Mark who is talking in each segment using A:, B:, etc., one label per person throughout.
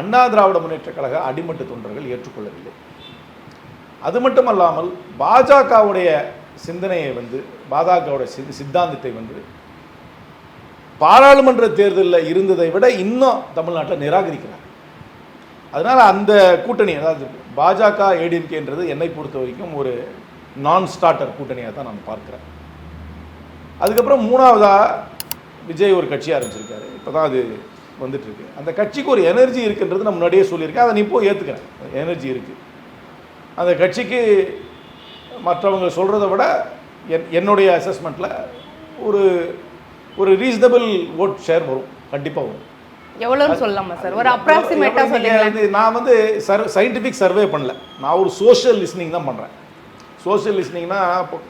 A: அண்ணா திராவிட முன்னேற்ற கழக அடிமட்ட தொண்டர்கள் ஏற்றுக்கொள்ளவில்லை. அது மட்டுமல்லாமல் பாஜகவுடைய சிந்தனையை பாஜகவுடைய சித்தாந்தத்தை பாராளுமன்ற தேர்தலில் இருந்ததை விட இன்னும் தமிழ்நாட்டில் நிராகரிக்கிறார். அதனால் அந்த கூட்டணி, அதாவது பாஜக ஏடிஎம்கேன்றது என்னை பொறுத்த வரைக்கும் ஒரு நான் ஸ்டார்டர் கூட்டணியாக தான் நான் பார்க்குறேன். அதுக்கப்புறம் மூணாவதாக விஜய் ஒரு கட்சி ஆரம்பிச்சிருக்காரு, இப்போ தான் அது வந்துட்டுருக்கு. அந்த கட்சிக்கு ஒரு எனர்ஜி இருக்குன்றது நான் முன்னாடியே சொல்லியிருக்கேன், அதை நீ இப்போ ஏற்றுக்கிறேன். எனர்ஜி இருக்குது அந்த கட்சிக்கு. மற்றவங்க சொல்கிறத விட என்னுடைய அசஸ்மெண்ட்டில் ஒரு ஒரு ரீசனபிள் ஓட் ஷேர் வரும், கண்டிப்பாக வரும்.
B: எவ்வளோன்னு சொல்லலாமா சார்? ஒரு அப்ராக்சிமேட்டாக சொல்லுங்கள்.
A: நான் சயின்டிஃபிக் சர்வே பண்ணல, நான் ஒரு சோஷியல் லிஸ்னிங் தான் பண்ணுறேன். சோஷியல் லிஸ்னிங்னா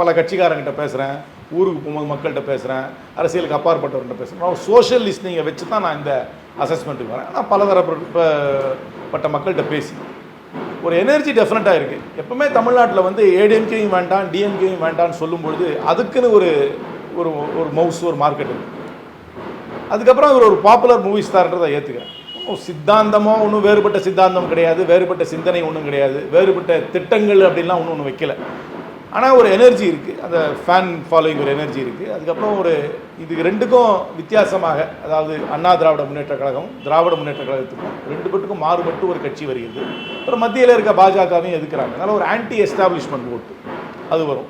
A: பல கட்சிக்காரங்கிட்ட பேசுகிறேன், ஊருக்கு போகும்போது மக்கள்கிட்ட பேசுகிறேன், அரசியலுக்கு அப்பாற்பட்டவர்கிட்ட பேசுகிறேன். நான் சோஷியல் லிஸ்னிங்கை வச்சு தான் நான் இந்த அசஸ்மெண்ட்டுக்கு வரேன். நான் பலதரப்பட்ட மக்கள்கிட்ட பேசி ஒரு எனர்ஜி டெஃபினட்டாக இருக்குது. எப்பவுமே தமிழ்நாட்டில் ஏடிஎம்கேயும் வேண்டாம் டிஎம்கேயும் வேண்டாம்னு சொல்லும்பொழுது அதுக்குன்னு ஒரு ஒரு ஒரு மவுஸ், ஒரு மார்க்கெட் இருக்குது. அதுக்கப்புறம் அவர் ஒரு பாப்புலர் மூவி ஸ்டார்ன்றதை ஏற்றுக்கிறேன். சித்தாந்தமோ ஒன்றும் வேறுபட்ட சித்தாந்தம் கிடையாது, வேறுபட்ட சிந்தனை ஒன்றும் கிடையாது, வேறுபட்ட திட்டங்கள் அப்படின்லாம் ஒன்றும் வைக்கல. ஆனால் ஒரு எனர்ஜி இருக்குது, அந்த ஃபேன் ஃபாலோயிங் ஒரு எனர்ஜி இருக்குது. அதுக்கப்புறம் இதுக்கு ரெண்டுக்கும் வித்தியாசமாக, அதாவது அண்ணா திராவிட முன்னேற்ற கழகம் திராவிட முன்னேற்ற கழகத்துக்கும் ரெண்டு பேட்டுக்கும் மாறுபட்டு ஒரு கட்சி வருகிறது. அப்புறம் மத்தியில் இருக்க பாஜகவையும் எதுக்குறாங்க. அதனால் ஒரு ஆன்டி எஸ்டாப்ளிஷ்மெண்ட் ஓட்டு அது வரும்.